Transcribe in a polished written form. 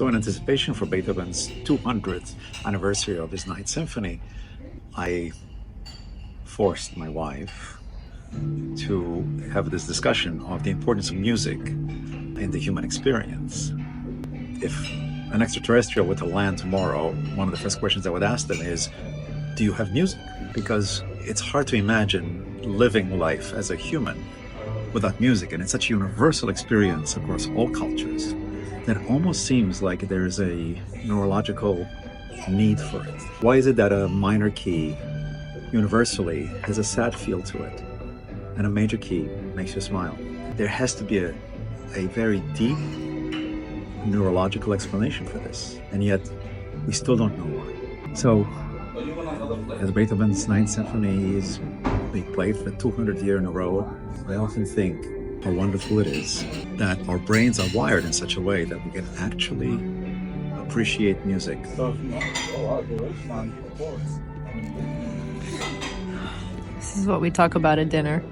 So in anticipation for Beethoven's 200th anniversary of his Ninth Symphony, I forced my wife to have this discussion of the importance of music in the human experience. If an extraterrestrial were to land tomorrow, one of the first questions I would ask them is, do you have music? Because it's hard to imagine living life as a human without music, and it's such a universal experience across all cultures that it almost seems like there's a neurological need for it. Why is it that a minor key universally has a sad feel to it and a major key makes you smile? There has to be a very deep neurological explanation for this, and yet we still don't know why. So as Beethoven's Ninth Symphony is being played for the 200th year in a row, I often think how wonderful it is that our brains are wired in such a way that we can actually appreciate music. This is what we talk about at dinner.